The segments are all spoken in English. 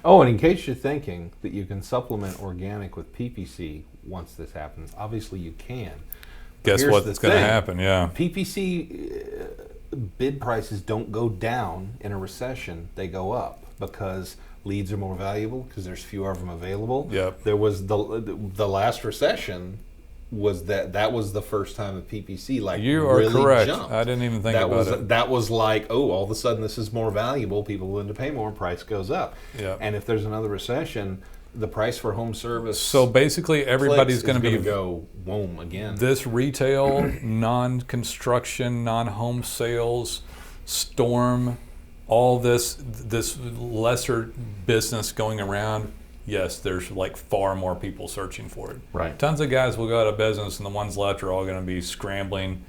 Oh, and in case you're thinking that you can supplement organic with PPC once this happens, obviously you can. Guess what's going to happen? Yeah. PPC bid prices don't go down in a recession; they go up because leads are more valuable because there's fewer of them available. Yep. There was the last recession was that was the first time that PPC you are really correct. jumped. I didn't even think about it. That was like, oh, all of a sudden this is more valuable. People are willing to pay more. Price goes up. Yep. And if there's another recession, the price for home service. So basically, everybody's going to go boom again. This retail, non-construction, non-home sales, storm, all this lesser business going around. Yes, there's like far more people searching for it. Right. Tons of guys will go out of business, and the ones left are all going to be scrambling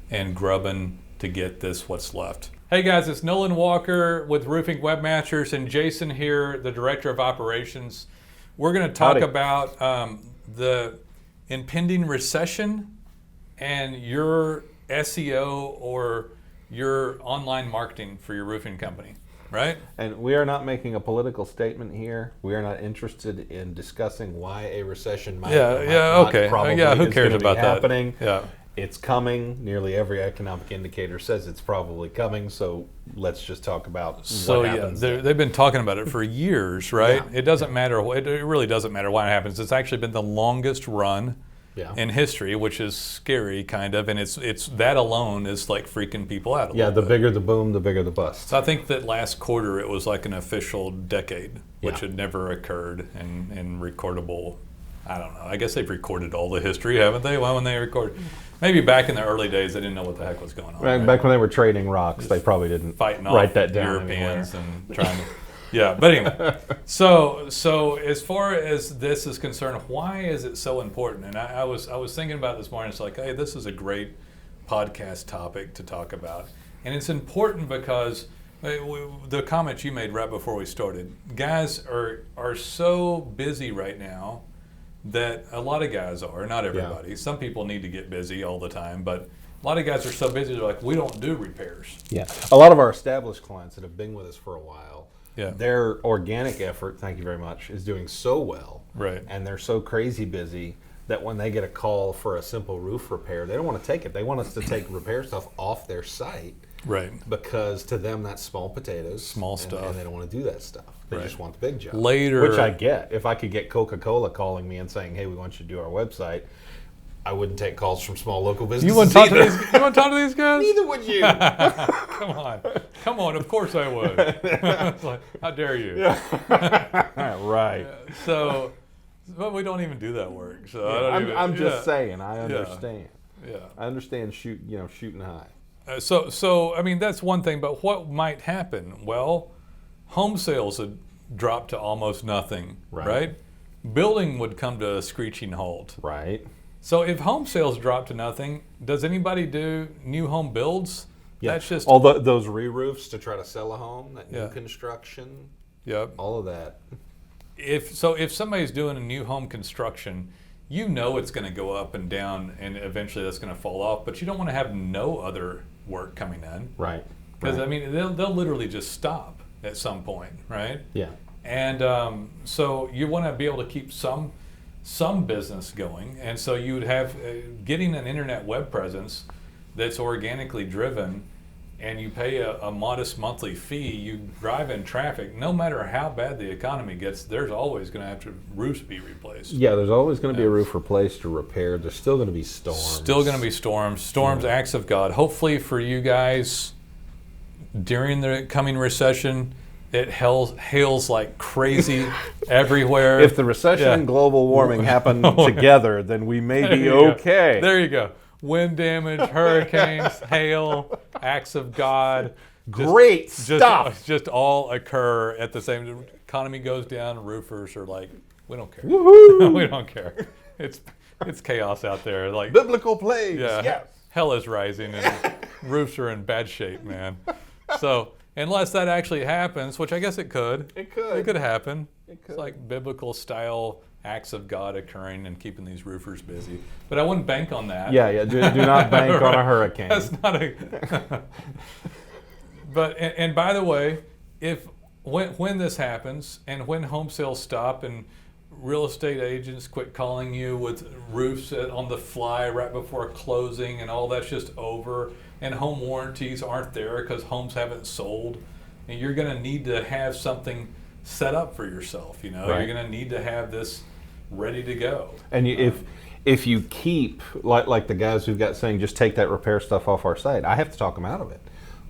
and grubbing to get what's left. Hey guys, it's Nolan Walker with Roofing Webmasters, and Jason here, the Director of Operations. We're going to talk about the impending recession and your SEO or your online marketing for your roofing company, right? And we are not making a political statement here. We are not interested in discussing why a recession might okay. probably who cares about happening. that? Yeah. It's coming. Nearly every economic indicator says it's probably coming. So let's just talk about what happens. They've been talking about it for years, right? Yeah. It doesn't matter. It really doesn't matter why it happens. It's actually been the longest run in history, which is scary, kind of. And it's that alone is like freaking people out. The bigger the boom, the bigger the bust. So I think that last quarter it was like an official decade, which had never occurred in recordable. I don't know. I guess they've recorded all the history, haven't they? Why when they record? Maybe back in the early days, they didn't know what the heck was going on. Right? Back when they were trading rocks, they probably didn't write that down. Europeans and trying to. Yeah, but anyway. So as far as this is concerned, why is it so important? And I was thinking about this morning. It's like, hey, this is a great podcast topic to talk about, and it's important because the comments you made right before we started, guys are so busy right now. That a lot of guys are, not everybody. Yeah. Some people need to get busy all the time, but a lot of guys are so busy, they're like, we don't do repairs. Yeah. A lot of our established clients that have been with us for a while, their organic effort, thank you very much, is doing so well. Right. And they're so crazy busy that when they get a call for a simple roof repair, they don't want to take it. They want us to take repair stuff off their site. Right. Because to them, that's small potatoes. Small stuff. And they don't want to do that stuff. They just want the big job. Later. Which I get. If I could get Coca-Cola calling me and saying, hey, we want you to do our website, I wouldn't take calls from small local businesses. You want to talk to these guys? Neither would you. Come on. Of course I would. It's like, how dare you? Yeah. Right. But we don't even do that work. So I'm just saying. I understand. Yeah. I understand shooting high. So I mean that's one thing, but what might happen? Well, home sales would drop to almost nothing, right? Building would come to a screeching halt. Right. So if home sales drop to nothing, does anybody do new home builds? Yeah. That's just all those re-roofs to try to sell a home, that new construction. Yep. All of that. If somebody's doing a new home construction, you know it's going to go up and down, and eventually that's going to fall off. But you don't want to have no other work coming in, right? Because I mean, they'll literally just stop at some point, right? Yeah. And so you want to be able to keep some business going, and so you would have getting an internet web presence that's organically driven, and you pay a modest monthly fee. You drive in traffic. No matter how bad the economy gets, there's always going to have to roofs be replaced. Yeah, there's always going to be a roof replaced or repaired. There's still going to be storms. Storms, acts of God. Hopefully for you guys, during the coming recession, it hails like crazy everywhere. If the recession and global warming happen together, then we may be okay. There you go. Wind damage, hurricanes, hail, acts of God. Great stuff. Just all occur at the same time. Economy goes down, roofers are like, we don't care. Woohoo! We don't care. It's chaos out there. Like biblical plagues. Yeah. Yes. Hell is rising and roofs are in bad shape, man. So unless that actually happens, which I guess it could. It could. It could happen. It could. It's like biblical style acts of God occurring and keeping these roofers busy. But I wouldn't bank on that. Yeah. Do not bank on a hurricane. That's not a... But, and by the way, if when this happens and when home sales stop and real estate agents quit calling you with roofs on the fly right before closing and all that's just over, and home warranties aren't there because homes haven't sold, and you're going to need to have something set up for yourself. Right. You're going to need to have this ready to go. And if you keep like the guys who've got saying just take that repair stuff off our site, I have to talk them out of it,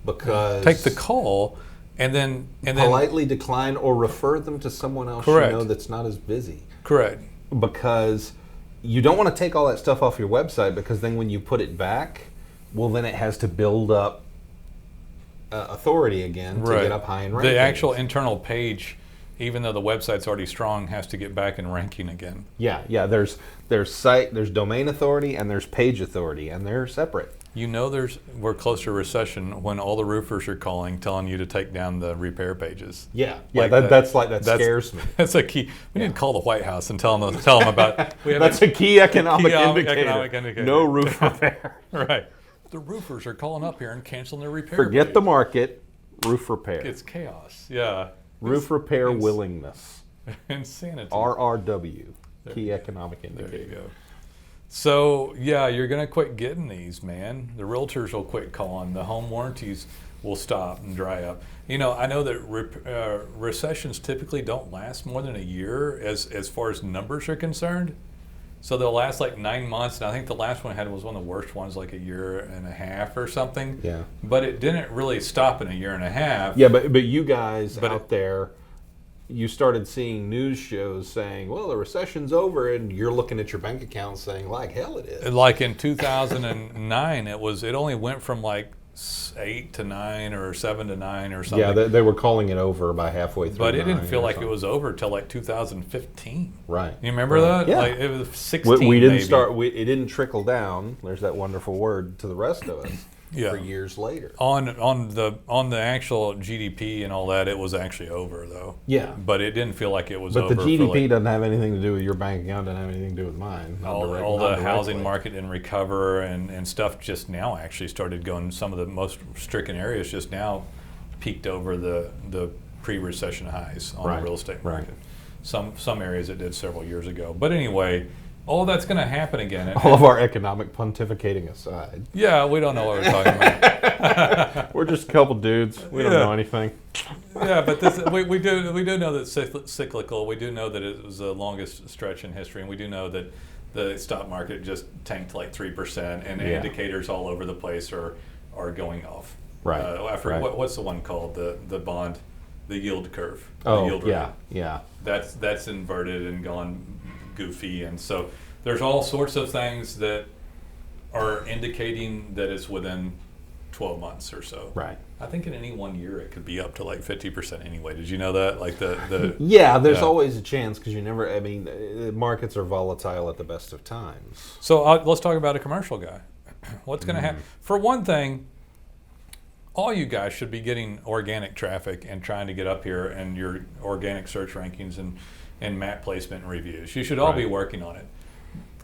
because take the call and then politely decline or refer them to someone else that's not as busy. Correct. Because you don't want to take all that stuff off your website, because then when you put it back, well, then it has to build up authority again to get up high in rankings. The actual internal page, even though the website's already strong, has to get back in ranking again. Yeah. There's domain authority and there's page authority, and they're separate. We're close to recession when all the roofers are calling, telling you to take down the repair pages. Yeah. That scares me. That's a key. We need to call the White House and tell them about. That's a key economic indicator. No roof repair. Right. The roofers are calling up here and canceling their repair. Forget the market. Roof repair. It's chaos. Yeah. Roof repair willingness. Insanity. RRW. Key economic indicator. There you go. So, yeah, you're going to quit getting these, man. The realtors will quit calling. The home warranties will stop and dry up. I know that recessions typically don't last more than a year as far as numbers are concerned. So they'll last like 9 months, and I think the last one I had was one of the worst ones, like a year and a half or something. Yeah. But it didn't really stop in a year and a half. Yeah, but you guys out there, you started seeing news shows saying, well, the recession's over, and you're looking at your bank account saying, like hell it is. Like in 2009, it only went from like 8 to 9 or 7 to 9 or something. Yeah, they were calling it over by halfway through. But it didn't feel like it was over till like 2015. Right. You remember that? Yeah. Like it was 16. We didn't maybe. start. It didn't trickle down. There's that wonderful word to the rest of us. Yeah. For years later. On the actual GDP and all that, it was actually over though. Yeah. But it didn't feel like it was over. But the GDP doesn't have anything to do with your bank account. Doesn't have anything to do with mine. All the housing market didn't recover, and stuff just now actually started going. Some of the most stricken areas just now peaked over the pre-recession highs on the real estate market. Some areas it did several years ago. But anyway, all that's going to happen again. All of our economic pontificating aside. Yeah, we don't know what we're talking about. We're just a couple dudes. We don't know anything. Yeah, but we do know that it's cyclical. We do know that it was the longest stretch in history, and we do know that the stock market just tanked like 3%, and indicators all over the place are going off. Right. What's the one called? The bond, the yield curve. Oh, the yield rate. Yeah. That's inverted and gone goofy, and so there's all sorts of things that are indicating that it's within 12 months or so. Right. I think in any 1 year it could be up to like 50% anyway. Did you know that? Like the yeah, there's always a chance because you never. I mean, markets are volatile at the best of times. So let's talk about a commercial guy. What's going to happen? For one thing, all you guys should be getting organic traffic and trying to get up here and your organic search rankings and map placement and reviews. You should all be working on it.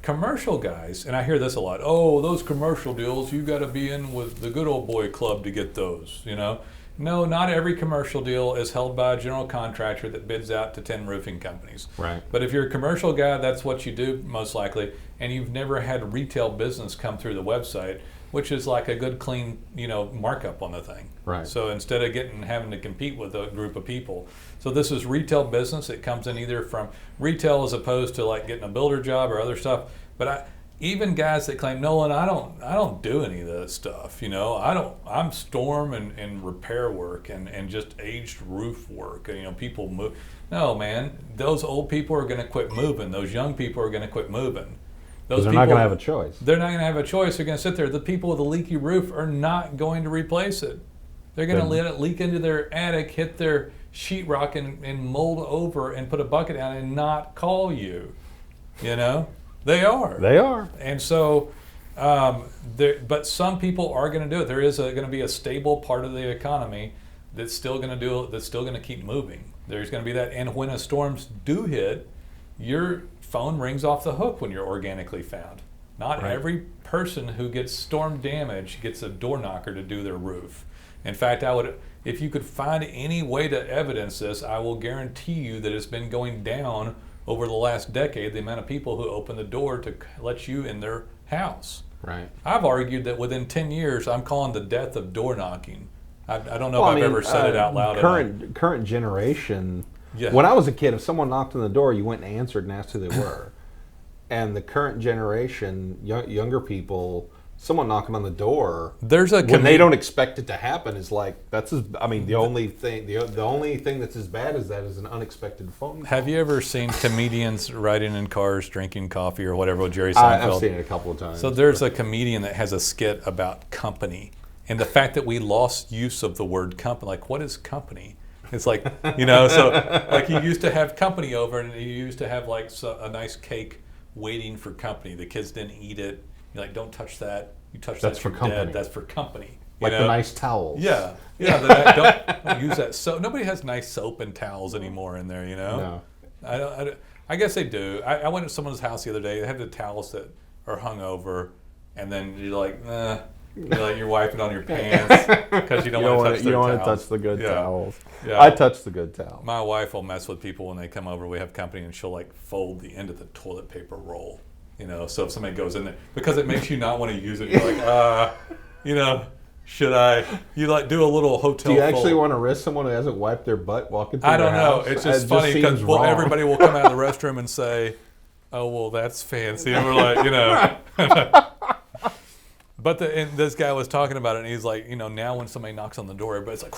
Commercial guys, and I hear this a lot, oh, those commercial deals, you got to be in with the good old boy club to get those, No, not every commercial deal is held by a general contractor that bids out to 10 roofing companies. Right. But if you're a commercial guy, that's what you do most likely, and you've never had retail business come through the website, which is like a good clean, markup on the thing. Right. So instead of having to compete with a group of people. So this is retail business. It comes in either from retail as opposed to like getting a builder job or other stuff. But even guys that claim, Nolan, I don't do any of that stuff. I'm storm and repair work and just aged roof work. People move. No, man, those old people are going to quit moving. Those young people are going to quit moving. They're not going to have a choice. They're not going to have a choice. They're going to sit there. The people with the leaky roof are not going to replace it. They're going to let it leak into their attic, hit their sheetrock, and mold over and put a bucket down and not call you. They are. They are. And so, but some people are going to do it. There is going to be a stable part of the economy that's still going to do it. That's still going to keep moving. There's going to be that. And when storms do hit, your phone rings off the hook when you're organically found. Not every person who gets storm damage gets a door knocker to do their roof. In fact, if you could find any way to evidence this, I will guarantee you that it's been going down over the last decade, the amount of people who open the door to let you in their house. Right. I've argued that within 10 years, I'm calling the death of door knocking. I don't know if I've ever said it out loud. Current generation, Yeah. when I was a kid, if someone knocked on the door, you went and answered and asked who they were. And the current generation, younger people, someone knocking on the door, when they don't expect it to happen, is like, the only thing that's as bad as that is an unexpected phone call. Have you ever seen comedians riding in cars, drinking coffee or whatever with Jerry Seinfeld? I've seen it a couple of times. So there's a comedian that has a skit about company and the fact that we lost use of the word company. Like, what is company? It's like, so like you used to have company over and you used to have like a nice cake waiting for company. The kids didn't eat it. You're like, don't touch that. You touch That's that, for you're company. dead. That's for company. Like the nice towels. Yeah. Don't use that soap. Nobody has nice soap and towels anymore in there, No. I guess they do. I went to someone's house the other day. They have the towels that are hung over, and then you're like, you're wiping on your pants because you don't want to touch You don't want to towels. touch the good towels. Yeah. I touch the good towels. My wife will mess with people when they come over. We have company, and she'll like fold the end of the toilet paper roll. So if somebody goes in there, because it makes you not want to use it. You're like, should I? You like do a little hotel. Do you actually fold. want to risk someone who hasn't wiped their butt walking through I don't their know. house? It's just It funny because seems wrong. everybody will come out of the restroom and say, "Oh, well, that's fancy," and we're like, But and this guy was talking about it, and he's like, now when somebody knocks on the door, everybody's like,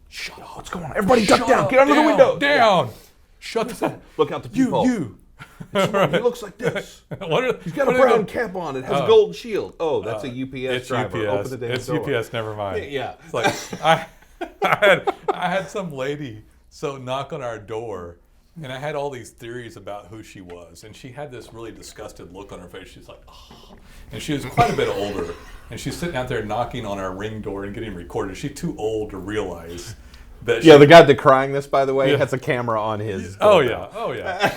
shut up. What's going on? Everybody duck down. Get under down, the window. Down. Shut the Look out the peephole. You. He looks like this. He's got a brown cap on. It has a gold shield. Oh, that's a UPS driver. UPS. Open the damn It's door. UPS. Never mind. Yeah. It's like I had some lady knock on our door, and I had all these theories about who she was, and she had this really disgusted look on her face. She's like, oh. And she was quite a bit older, and she's sitting out there knocking on our ring door and getting recorded. She's too old to realize that. The guy decrying this, by the way, has a camera on his. Oh yeah.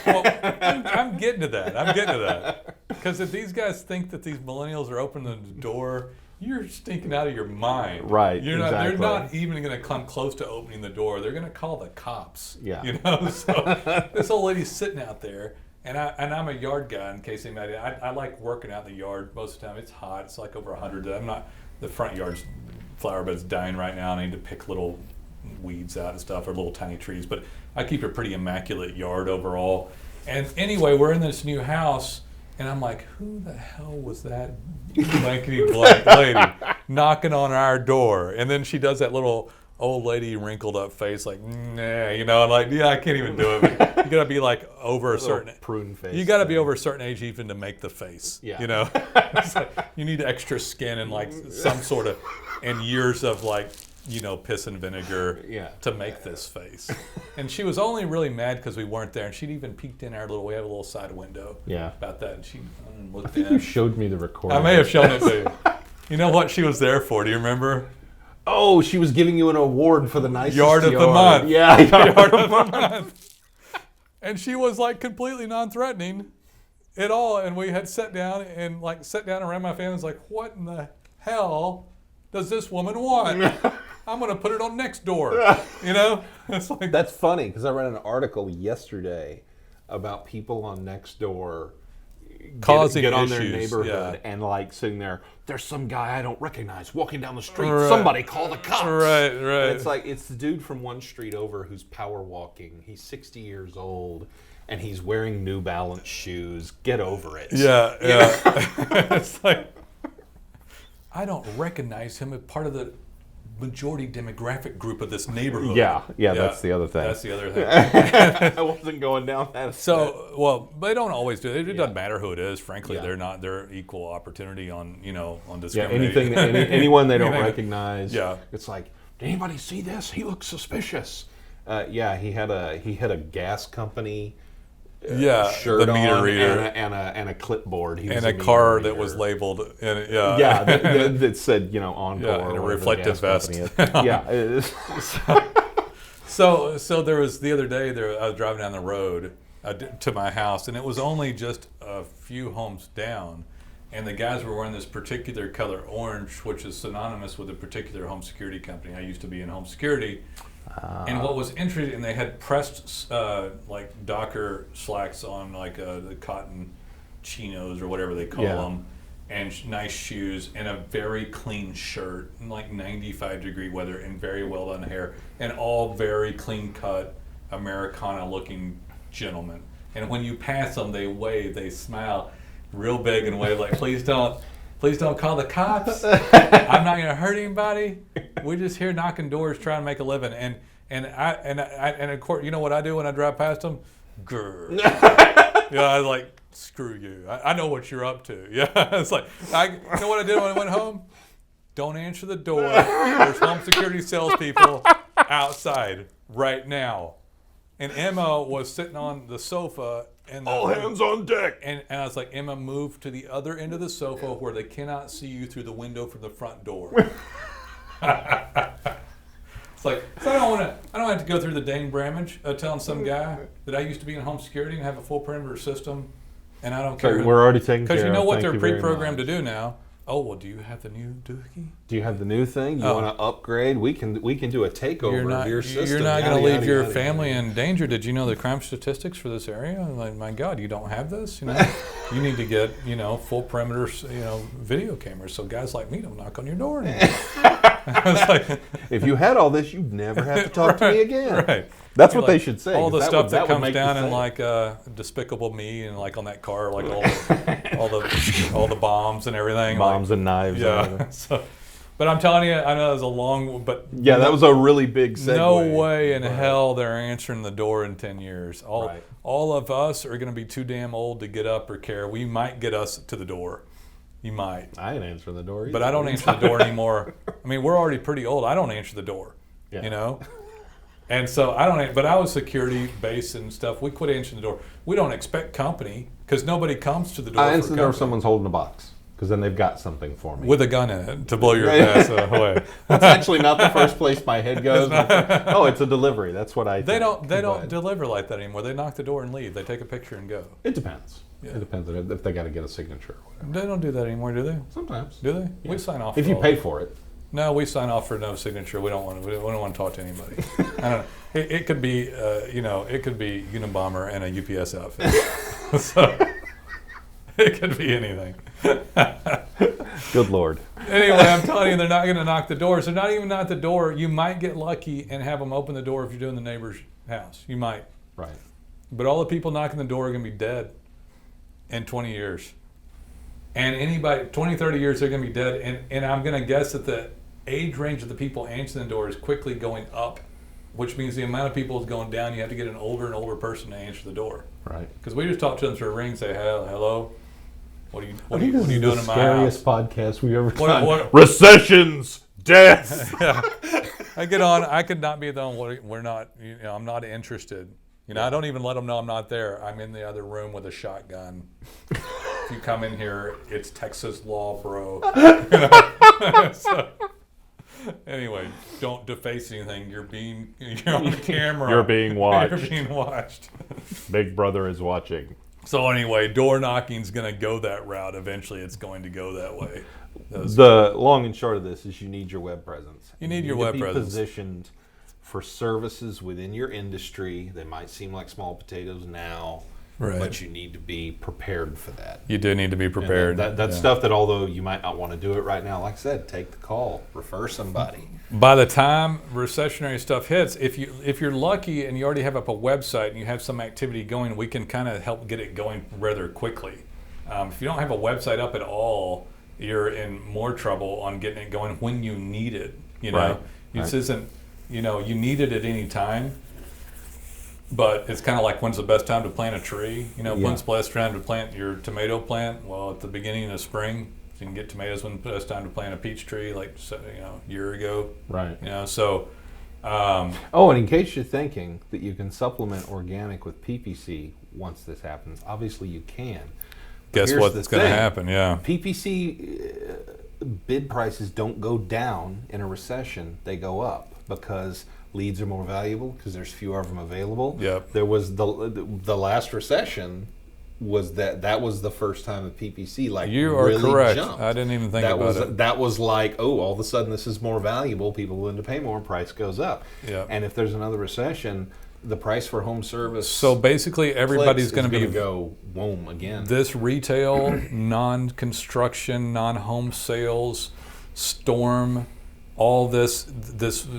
Well, I'm getting to that. Because if these guys think that these millennials are opening the door, you're stinking out of your mind. Right. You're not. Exactly. They're not even going to come close to opening the door. They're going to call the cops. Yeah. So this old lady's sitting out there, and I'm a yard guy. In case anybody, I like working out in the yard most of the time. It's hot. It's like over 100. I'm not. The front yard's flower bed's dying right now. I need to pick little weeds out and stuff, or little tiny trees, but I keep a pretty immaculate yard overall. And anyway, we're in this new house, and I'm like, who the hell was that blankety blank lady knocking on our door? And then she does that little old lady wrinkled up face, like, nah, and like, yeah, I can't even do it. But you gotta be like over a certain prune face. You gotta be over a certain age even to make the face. Yeah. It's like, you need extra skin and like some sort of and years of like piss and vinegar to make this face. And she was only really mad because we weren't there, and she'd even peeked in our we have a little side window about that, and she looked I think in. you showed me the recording. I may have shown it to you. You know what she was there for? Do you remember? Oh, she was giving you an award for the nicest Yard of the month. Yeah, Yard of the month. And she was like completely non-threatening at all, and we had sat down around my family. Like, what in the hell does this woman want? I'm going to put it on Nextdoor. It's like, that's funny because I read an article yesterday about people on Nextdoor causing get on issues, their neighborhood and like sitting there. There's some guy I don't recognize walking down the street. Right. Somebody call the cops. Right. And it's like it's the dude from one street over who's power walking. He's 60 years old and he's wearing New Balance shoes. Get over it. Yeah. It's like, I don't recognize him as part of the majority demographic group of this neighborhood. Yeah, that's the other thing. That's the other thing. I wasn't going down that. So, well, they don't always do it. It doesn't matter who it is. Frankly, they're equal opportunity on discrimination. Anyone they don't recognize. Yeah. It's like, did anybody see this? He looks suspicious. He had a gas company. Shirt the meter on reader and a clipboard. He was and a car that was labeled that said Encore and a reflective vest. So there was the other day I was driving down the road to my house, and it was only just a few homes down, and the guys were wearing this particular color, orange, which is synonymous with a particular home security company. I used to be in home security. And what was interesting, and they had pressed like Docker slacks on, like the cotton chinos or whatever they call them, and nice shoes, and a very clean shirt, in like 95-degree weather, and very well done hair, and all very clean cut Americana looking gentlemen. And when you pass them, they wave, they smile real big and wave like, please don't call the cops. I'm not gonna hurt anybody. We're just here knocking doors, trying to make a living. And of course, you know what I do when I drive past them? Grr. I was like, screw you. I know what you're up to. Yeah, it's like, you know what I did when I went home? Don't answer the door. There's home security salespeople outside right now. And Emma was sitting on the sofa. And all hands on deck. And I was like, Emma, move to the other end of the sofa where they cannot see you through the window from the front door. It's like, so I don't have to go through the Dane Bramage telling some guy that I used to be in home security and have a full perimeter system, and I don't care. We're already taking care of. Because you know what they're pre-programmed to do now. Oh, well, do you have the new doohickey? Do you have the new thing? You want to upgrade? We can do a takeover of your system. You're not going to leave your family in danger. Did you know the crime statistics for this area? Like, my God, you don't have this? You know, you need to get, full perimeter, video cameras so guys like me don't knock on your door anymore. Like, if you had all this, you'd never have to talk to me again. Right. That's what they should say. All the stuff that comes down in like Despicable Me and like on that car, like all the bombs and everything. Bombs and knives. Yeah. But I'm telling you, I know it was a long, but yeah, that was a really big segue. No way in hell they're answering the door in 10 years. All of us are going to be too damn old to get up or care. We might get us to the door. You might. I ain't answering the door either. But I don't answer the door anymore. I mean, we're already pretty old. I don't answer the door. Yeah. And so I don't, but I was security based and stuff. We quit answering the door. We don't expect company because nobody comes to the door. I answer the door if someone's holding a box because then they've got something for me. With a gun in it to blow your ass away. That's actually not the first place my head goes. Oh, it's a delivery. That's what I think. They don't deliver like that anymore. They knock the door and leave. They take a picture and go. It depends. Yeah. It depends if they got to get a signature or whatever. They don't do that anymore, do they? Sometimes. Do they? Yeah. We sign off. If you pay for it. No, we sign off for no signature. We don't want to talk to anybody. I don't know. It could be, it could be Unabomber and a UPS outfit. So it could be anything. Good Lord. Anyway, I'm telling you, they're not going to knock the door. So not even knock the door. You might get lucky and have them open the door if you're doing the neighbor's house. You might. Right. But all the people knocking the door are going to be dead in 20 years. And anybody, 20, 30 years, they're going to be dead. And I'm going to guess that the age range of the people answering the door is quickly going up, which means the amount of people is going down. You have to get an older and older person to answer the door. Right. Because we just talk to them through a ring, say, hello. What are you doing in my house? This is the scariest podcast we've ever done. What? Recessions, death. Yeah. I get on. I could not be the one. We're not. I'm not interested. I don't even let them know I'm not there. I'm in the other room with a shotgun. If you come in here, it's Texas law, bro. So, anyway, don't deface anything. You're on the camera. You're being watched. You're being watched. Big Brother is watching. So anyway, door knocking's going to go that route. Eventually, it's going to go that way. The long and short of this is you need your web presence. You need your web presence. Positioned for services within your industry. They might seem like small potatoes now, right, but you need to be prepared for that. You do need to be prepared. That's stuff that, although you might not want to do it right now, like I said, take the call, refer somebody. By the time recessionary stuff hits, if you're lucky and you already have up a website and you have some activity going, we can kind of help get it going rather quickly. If you don't have a website up at all, you're in more trouble on getting it going when you need it. Right. This isn't, you need it at any time, but it's kind of like, when's the best time to plant a tree? When's the best time to plant your tomato plant? Well, at the beginning of spring. You can get tomatoes. When's the best time to plant a peach tree? Like, a year ago. Right. So. And in case you're thinking that you can supplement organic with PPC once this happens, obviously you can. Guess what's going to happen? Yeah. PPC bid prices don't go down in a recession; they go up because leads are more valuable because there's fewer of them available. Yep. There was the last recession. was that was the first time that PPC you are really correct. jumped. I didn't even think about it. That was like, oh, all of a sudden this is more valuable. People are willing to pay more, price goes up. Yeah. And if there's another recession, the price for home service. So basically, everybody's going to go boom again. This retail, non-construction, non-home sales, storm, all this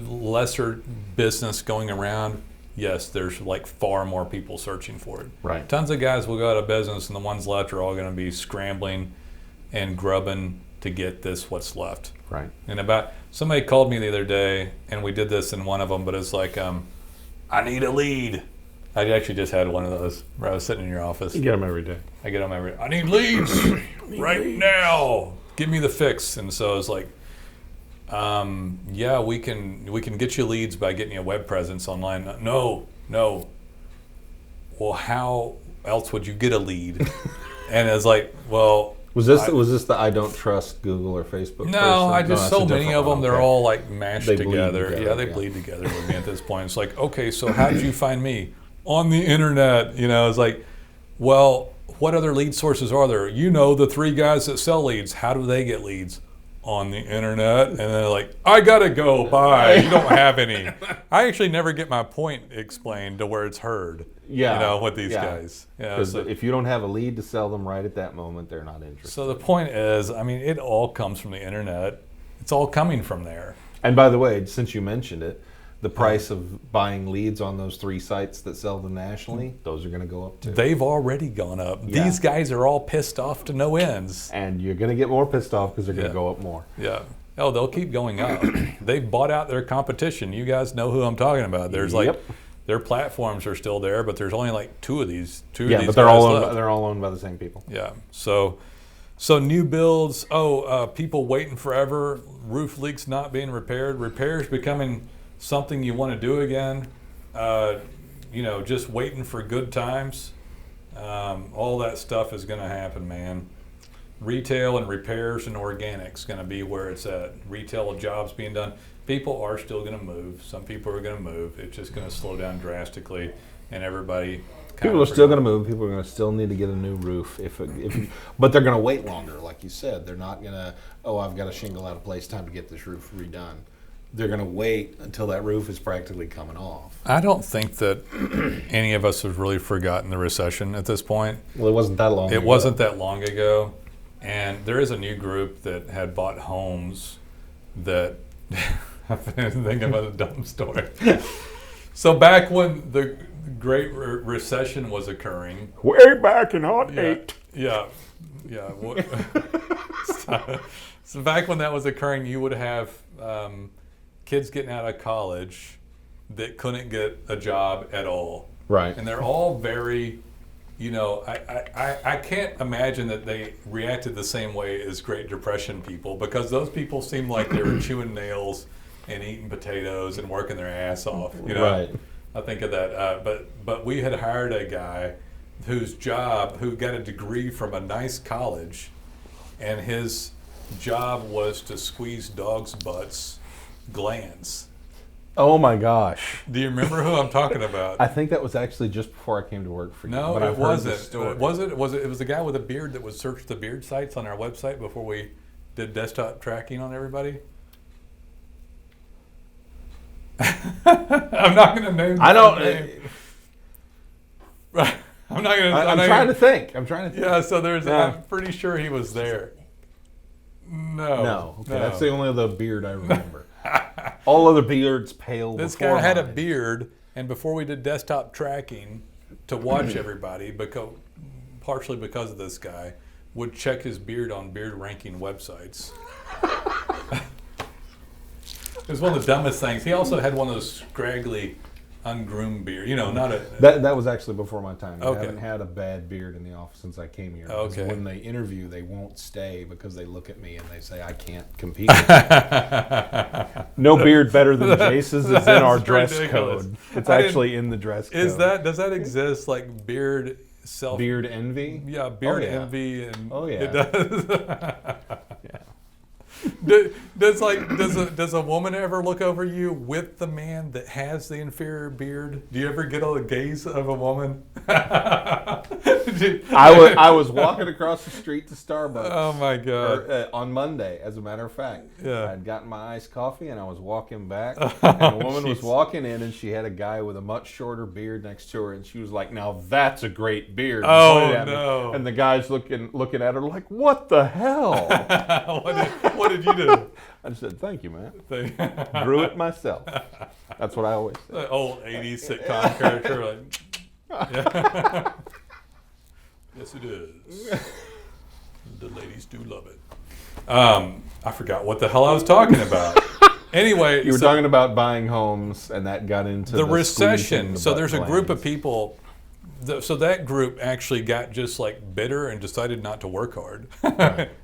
lesser business going around. Yes, there's like far more people searching for it. Right. Tons of guys will go out of business, and the ones left are all going to be scrambling and grubbing to get what's left. Right. And somebody called me the other day, and we did this in one of them, but it's like, I need a lead. I actually just had one of those where I was sitting in your office. You get them every day. I get them every day. I need leads right now. Give me the fix. And so I was like, yeah, we can get you leads by getting you a web presence online. No. Well, how else would you get a lead? And it's like, well, was this the I don't trust Google or Facebook? No, person? So many of them. They're all like mashed together. together. Yeah, they bleed together with me at this point. It's like, okay, so how did you find me? On the internet. It's like, well, what other lead sources are there? The 3 guys that sell leads. How do they get leads? On the internet. And they're like, I gotta go, bye. You don't have any. I actually never get my point explained to where it's heard. Yeah. With these guys. Because if you don't have a lead to sell them right at that moment, they're not interested. So the point is, it all comes from the internet. It's all coming from there. And by the way, since you mentioned it, the price of buying leads on those 3 sites that sell them nationally, those are going to go up too. They've already gone up. Yeah. These guys are all pissed off to no ends. And you're going to get more pissed off because they're going to go up more. Yeah. Oh, they'll keep going up. They've bought out their competition. You guys know who I'm talking about. There's their platforms are still there, but there's only like 2 of these. But they're all owned by the same people. Yeah. So new builds. People waiting forever. Roof leaks not being repaired. Repairs becoming something you want to do again, just waiting for good times. All that stuff is going to happen, man. Retail and repairs and organics going to be where it's at. Retail jobs being done. People are still going to move. Some people are going to move. It's just going to slow down drastically, and everybody. People are still going to move. People are going to still need to get a new roof, but they're going to wait longer, like you said. They're not going to. I've got a shingle out of place. Time to get this roof redone. They're going to wait until that roof is practically coming off. I don't think that any of us have really forgotten the recession at this point. Well, it wasn't that long ago. It wasn't that long ago. And there is a new group that had bought homes that I've been thinking about a dumb story. So back when the Great Recession was occurring. Way back in 08. Yeah. So back when that was occurring, you would have kids getting out of college that couldn't get a job at all. Right. And they're all very, I can't imagine that they reacted the same way as Great Depression people, because those people seemed like they were chewing nails and eating potatoes and working their ass off. Right. I think of that. But we had hired a guy who got a degree from a nice college, and his job was to squeeze dogs' butts glands. Oh my gosh! Do you remember who I'm talking about? I think that was actually just before I came to work for you. No, it wasn't. Was it? It was a guy with a beard that would search the beard sites on our website before we did desktop tracking on everybody. I'm not going to name. I don't. Right. I'm not going to. I'm trying to think. Yeah. So I'm pretty sure he was there. No. Okay, that's the only other beard I remember. All other beards pale. This guy had a beard, and before we did desktop tracking to watch everybody, partially because of this guy, would check his beard on beard ranking websites. It was one of the dumbest things. He also had one of those scraggly, ungroomed beard. Not a. That was actually before my time. I Okay. haven't had a bad beard in the office since I came here. Okay. When they interview, they won't stay because they look at me and they say I can't compete. No beard better than Jace's is in our dress ridiculous. code. It's actually in the dress code. Does that exist? Like beard envy? Yeah, beard envy, and yeah. It does. Yeah. Does a woman ever look over you with the man that has the inferior beard? Do you ever get a gaze of a woman? I was walking across the street to Starbucks. Oh my God! On Monday, as a matter of fact. Yeah. I'd gotten my iced coffee and I was walking back, and a woman was walking in, and she had a guy with a much shorter beard next to her, and she was like, "Now that's a great beard." Oh no! And the guy's looking at her like, "What the hell?" What did you do? I just said, "Thank you, man." Grew it myself. That's what I always say. The old '80s sitcom character, like. Yeah. Yes, it is. The ladies do love it. I forgot what the hell I was talking about. Anyway, you were talking about buying homes, and that got into the recession. So there's a group of people. So that group actually got just like bitter and decided not to work hard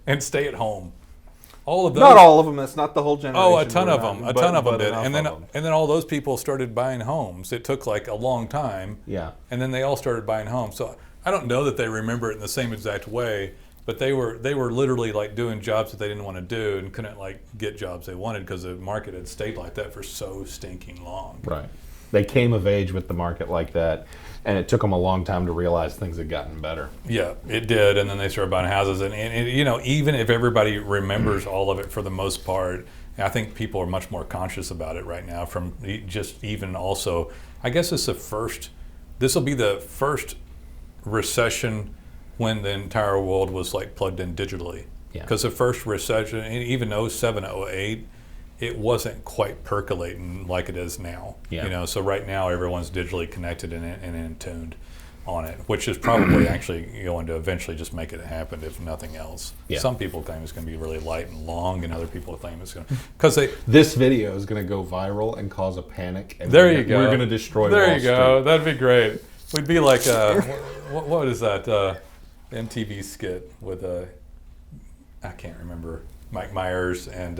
and stay at home. All of those, not all of them. That's not the whole generation. Oh, a ton of them. A ton of them did. And then all those people started buying homes. It took like a long time. Yeah. And then they all started buying homes. So I don't know that they remember it in the same exact way, but they were literally like doing jobs that they didn't want to do and couldn't like get jobs they wanted because the market had stayed like that for so stinking long. Right. They came of age with the market like that, and it took them a long time to realize things had gotten better. Yeah, it did, and then they started buying houses, and you know, even if everybody remembers all of it for the most part, I think people are much more conscious about it right now. From just even also, I guess this will be the first recession when the entire world was like plugged in digitally. Yeah. Because the first recession, even 07, 08, it wasn't quite percolating like it is now. Yeah. You know, so right now everyone's digitally connected and in tuned on it, which is probably actually going to eventually just make it happen if nothing else. Yeah. Some people claim it's going to be really light and long, and other people claim it's going to, because this video is going to go viral and cause a panic. And there you go. We're going to destroy There Wall you go. Street. That'd be great. We'd be like what is that MTV skit with I can't remember, Mike Myers, and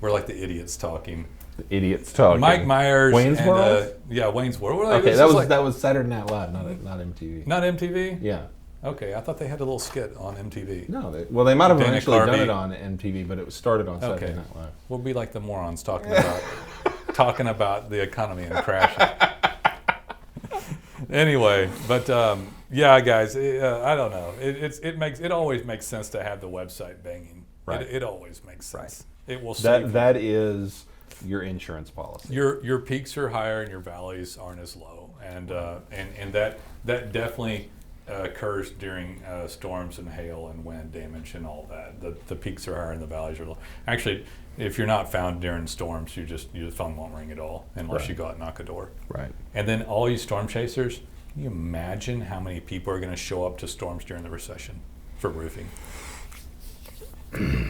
we're like the idiots talking. The idiots talking. Mike Myers. Wayne's and, World? Yeah, Wayne's World. Okay, that was Saturday Night Live, not MTV. Not MTV? Yeah. Okay, I thought they had a little skit on MTV. No, they might have Dana eventually Carvey. done it on MTV, but it was started on Saturday Night Live. We'll be like the morons talking about the economy and crashing. Anyway, but yeah, guys, I don't know. It always makes sense to have the website banging. Right. It always makes sense. Right. It will save that is your insurance policy. Your peaks are higher and your valleys aren't as low, and that definitely occurs during storms and hail and wind damage and all that. The peaks are higher and the valleys are low. Actually, if you're not found during storms, your phone won't ring at all unless you go out and knock a door. Right. And then all you storm chasers, can you imagine how many people are going to show up to storms during the recession for roofing?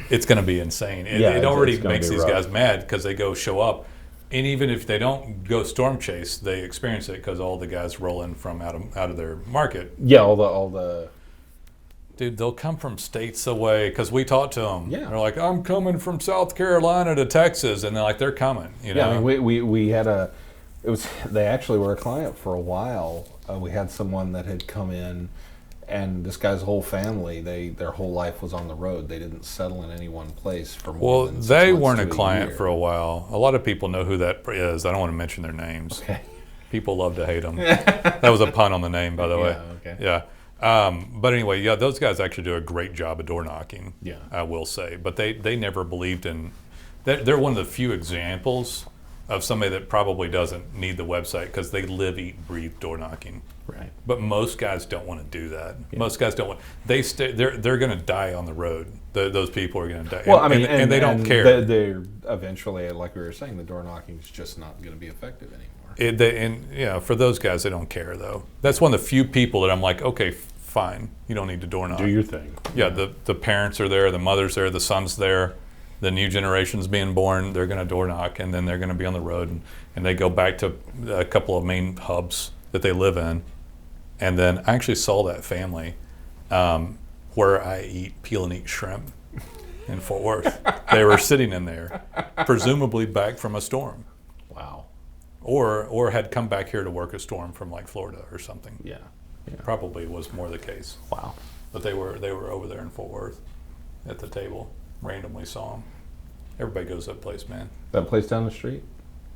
It's going to be insane. It already makes these guys mad because they go show up, and even if they don't go storm chase, they experience it because all the guys roll in from out of their market. Yeah, all the. Dude, they'll come from states away because we talked to them. Yeah. They're like, I'm coming from South Carolina to Texas, and they're coming. You know? Yeah, I mean, we had they actually were a client for a while. We had someone that had come in, and this guy's whole family, their whole life was on the road. They didn't settle in any one place for more than 6 months they weren't a to client year. for a while. A lot of people know who that is. I don't want to mention their names. Okay. People love to hate them. That was a pun on the name, by the way. Okay. Yeah. But anyway, yeah, those guys actually do a great job of door knocking. Yeah. I will say, but they never believed in. They're one of the few examples of somebody that probably doesn't need the website because they live, eat, breathe door knocking. Right. But most guys don't want to do that. Yeah. Most guys don't want. They're going to die on the road. Those people are going to die. Well, and they don't care. They're eventually, like we were saying, the door knocking is just not going to be effective anymore. For those guys, they don't care though. That's one of the few people that I'm like, okay, fine, you don't need to door knock. Do your thing. Yeah, the parents are there, the mother's there, the son's there, the new generation's being born. They're going to door knock, and then they're going to be on the road, and they go back to a couple of main hubs that they live in. And then I actually saw that family where I eat peel and eat shrimp in Fort Worth. They were sitting in there, presumably back from a storm. Wow. Or had come back here to work a storm from like Florida or something. Yeah. Probably was more the case. Wow. But they were over there in Fort Worth at the table. Randomly saw them. Everybody goes to that place, man. That place down the street?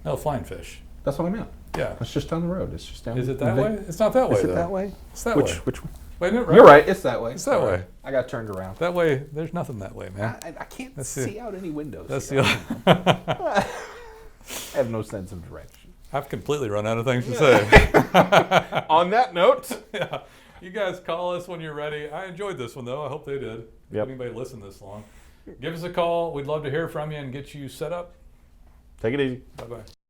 No, Flying Fish. That's what I meant. Yeah. It's just down the road. It's just down. Is it that way? It's not that way. Is it though. that way? It's that way. Which one? Wait a minute, right? You're right. It's that way. It's that way. I got turned around. That way, there's nothing that way, man. I can't see out any windows. That's here. the. I have no sense of direction. I've completely run out of things to say. On that note, yeah, you guys call us when you're ready. I enjoyed this one though. I hope they did. Yep. If anybody listened this long, give us a call. We'd love to hear from you and get you set up. Take it easy. Bye bye.